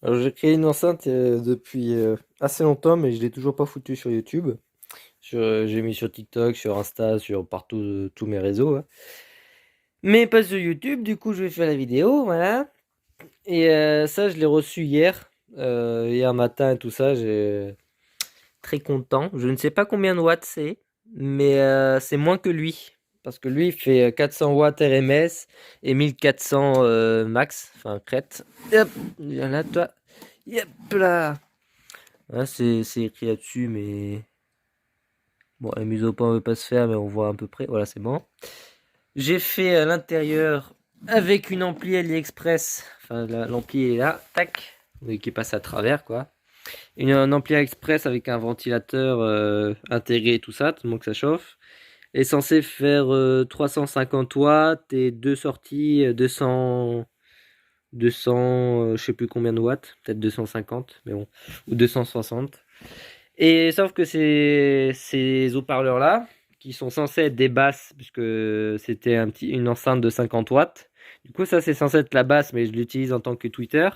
Alors j'ai créé une enceinte depuis assez longtemps, mais je l'ai toujours pas foutu sur YouTube. J'ai mis sur TikTok, sur Insta, sur partout, tous mes réseaux, hein. Mais pas sur YouTube, du coup je vais faire la vidéo, voilà. Et ça, je l'ai reçu hier matin et tout ça. J'ai très content. Je ne sais pas combien de watts c'est, mais c'est moins que lui. Parce que lui, il fait 400 watts RMS et 1400 max, enfin crête. Hop, viens là, toi. Yep là. Là, c'est écrit là-dessus, mais bon, la mise au point ne veut pas se faire, mais on voit à peu près. Voilà, c'est bon. J'ai fait l'intérieur avec une ampli AliExpress. Enfin, l'ampli est là, tac, oui, qui passe à travers, quoi. Un ampli AliExpress avec un ventilateur intégré et tout ça, tellement que ça chauffe. Est censé faire 350 watts et deux sorties 200, je sais plus combien de watts, peut-être 250, mais bon, ou 260. Et sauf que ces haut-parleurs-là, qui sont censés être des basses, puisque c'était une enceinte de 50 watts, du coup ça c'est censé être la basse, mais je l'utilise en tant que tweeter,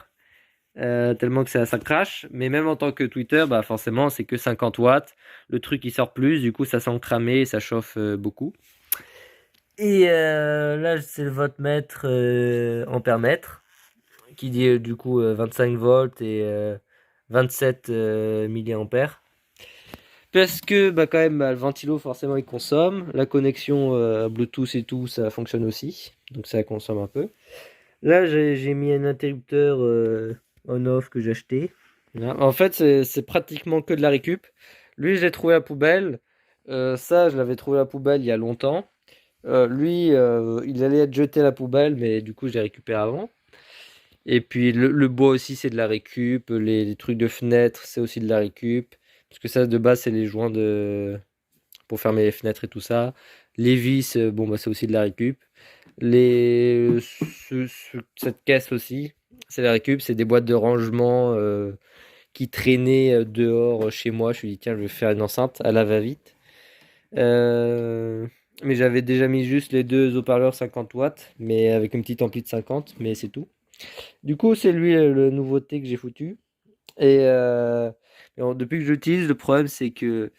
tellement que ça crache. Mais même en tant que tweeter, bah forcément c'est que 50 watts, le truc il sort plus, du coup ça sent cramé, ça chauffe beaucoup. Et là c'est le voltmètre ampère-mètre, qui dit du coup 25 volts et 27 milliampères. Parce que bah, quand même bah, le ventilo forcément il consomme, la connexion Bluetooth et tout ça fonctionne aussi, donc ça consomme un peu. Là j'ai mis un interrupteur on-off que j'ai acheté. Voilà. En fait c'est pratiquement que de la récup. Lui je l'ai trouvé à la poubelle. Ça je l'avais trouvé à la poubelle il y a longtemps. Lui il allait être jeté à la poubelle mais du coup je l'ai récupéré avant. Et puis le bois aussi c'est de la récup, les trucs de fenêtre c'est aussi de la récup. Parce que ça de base c'est les joints pour fermer les fenêtres et tout ça. Les vis, bon bah c'est aussi de la récup. Cette caisse aussi, c'est la récup, c'est des boîtes de rangement qui traînaient dehors chez moi. Je me suis dit tiens je vais faire une enceinte à la va-vite. Euh, mais j'avais déjà mis juste les deux haut-parleurs 50 watts, mais avec une petite ampli de 50, mais c'est tout. Du coup, c'est lui le nouveauté que j'ai foutu. Et depuis que je l'utilise, le problème c'est que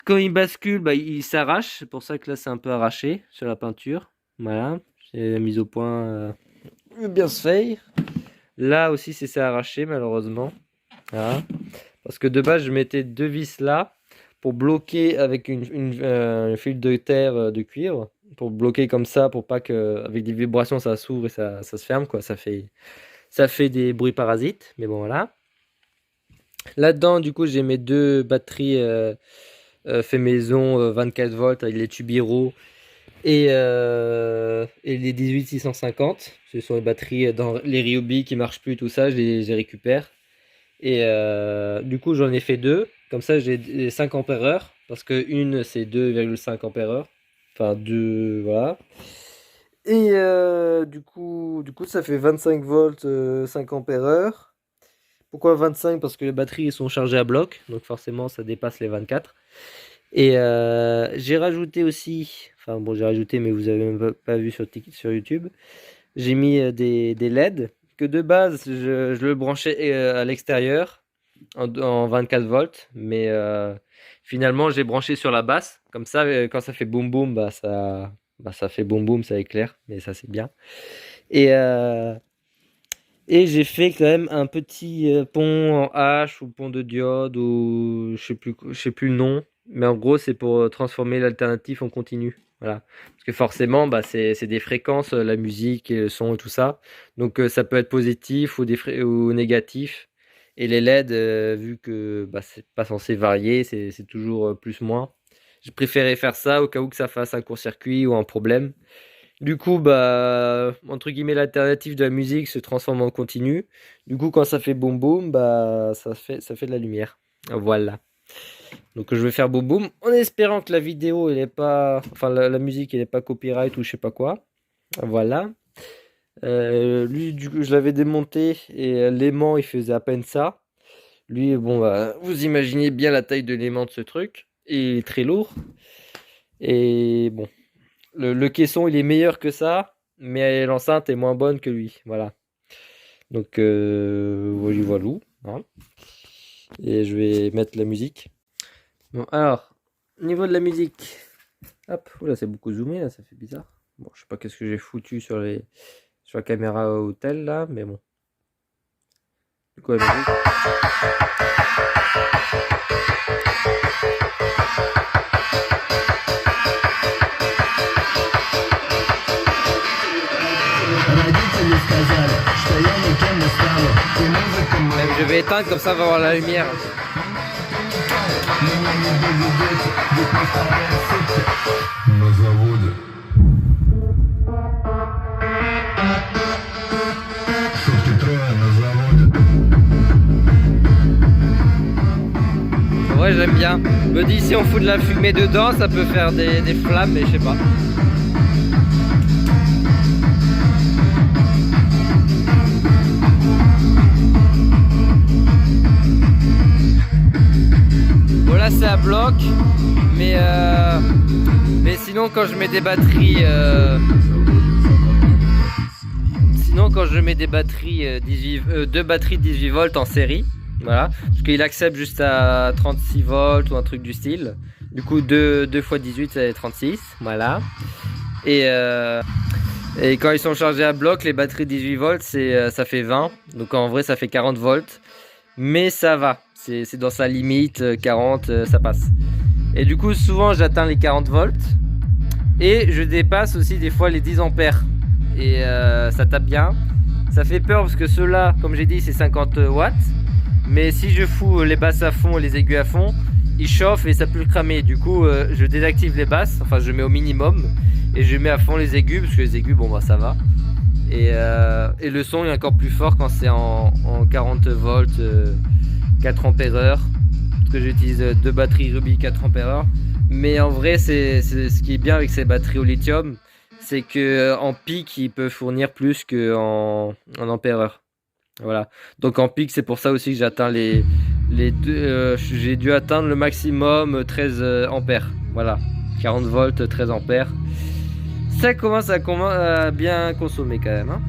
quand il bascule, bah, il s'arrache. C'est pour ça que là, c'est un peu arraché sur la peinture. Voilà, j'ai mis au point bien se faire. Là aussi, c'est arraché malheureusement. Voilà. Parce que de base, je mettais deux vis là pour bloquer avec un fil de terre de cuivre. Pour bloquer comme ça, pour pas que, avec des vibrations, ça s'ouvre et ça se ferme, quoi. Ça fait des bruits parasites. Mais bon, voilà. Là-dedans, du coup, j'ai mes deux batteries fait maison 24 volts avec les Tubiro et les 18650. Ce sont les batteries dans les Ryobi qui marchent plus, tout ça, je les récupère. Et du coup, j'en ai fait deux. Comme ça, j'ai 5 ampères heure. Parce que une, c'est 2,5 ampères heure. Enfin, deux, voilà. Et du coup, ça fait 25 volts, 5 ampères heure. Pourquoi 25? Parce que les batteries sont chargées à bloc. Donc forcément, ça dépasse les 24. Et j'ai rajouté aussi, enfin bon j'ai rajouté mais vous avez même pas vu sur YouTube, j'ai mis des LED que de base je le branchais à l'extérieur en 24 volts, mais finalement j'ai branché sur la basse, comme ça quand ça fait boum boum ça fait boum boum, ça éclaire, mais ça c'est bien. Et, euh, et j'ai fait quand même un petit pont en H ou pont de diode ou je sais plus le nom, mais en gros c'est pour transformer l'alternatif en continu. Voilà. Parce que forcément, bah, c'est des fréquences, la musique et le son et tout ça. Donc ça peut être positif ou négatif. Et les LED, vu que bah, c'est pas censé varier, c'est toujours plus-moins. Je préférais faire ça au cas où que ça fasse un court-circuit ou un problème. Du coup, bah, entre guillemets, l'alternative de la musique se transforme en continu. Du coup, quand ça fait boum boum, bah, ça fait de la lumière. Voilà. Donc, je vais faire boum boum en espérant que la vidéo, elle est pas, enfin, la musique, elle est pas copyright ou je sais pas quoi. Voilà. Lui, du coup, je l'avais démonté et l'aimant, il faisait à peine ça. Lui, bon, bah, vous imaginez bien la taille de l'aimant de ce truc. Et il est très lourd. Et bon, le caisson, il est meilleur que ça, mais l'enceinte est moins bonne que lui. Voilà. Donc voilà, voilà, hein. Et je vais mettre la musique. Bon, alors, niveau de la musique, hop, oula, c'est beaucoup zoomé là, ça fait bizarre. Bon, je sais pas qu'est-ce que j'ai foutu sur la caméra hôtel là, mais bon. Du coup, la musique. Même je vais éteindre comme ça, on va avoir la lumière. Ouais, j'aime bien. Je me dis si on fout de la fumée dedans, ça peut faire des flammes, mais je sais pas. Bon là c'est à bloc, mais sinon quand je mets des batteries, deux batteries 18 volts en série, voilà, parce qu'il accepte juste à 36 volts ou un truc du style. Du coup 2 x 18 c'est 36, voilà. Et quand ils sont chargés à bloc, les batteries 18 volts ça fait 20, donc en vrai ça fait 40 volts, mais ça va. C'est dans sa limite, 40, ça passe. Et du coup, souvent, j'atteins les 40 volts. Et je dépasse aussi des fois les 10 ampères. Et ça tape bien. Ça fait peur parce que ceux-là, comme j'ai dit, c'est 50 watts. Mais si je fous les basses à fond et les aigus à fond, ils chauffent et ça peut le cramer. Du coup, je désactive les basses. Enfin, je mets au minimum. Et je mets à fond les aigus parce que les aigus, bon, bah ça va. Et le son est encore plus fort quand c'est en 40 volts. 4 ampères heure, parce que j'utilise deux batteries Ruby 4 ampères heure. Mais en vrai, c'est ce qui est bien avec ces batteries au lithium, c'est que en pic, il peut fournir plus qu'en ampères heure. Voilà. Donc en pic, c'est pour ça aussi que j'atteins les deux. J'ai dû atteindre le maximum 13 ampères. Voilà. 40 volts, 13 ampères. Ça commence à bien consommer quand même, hein.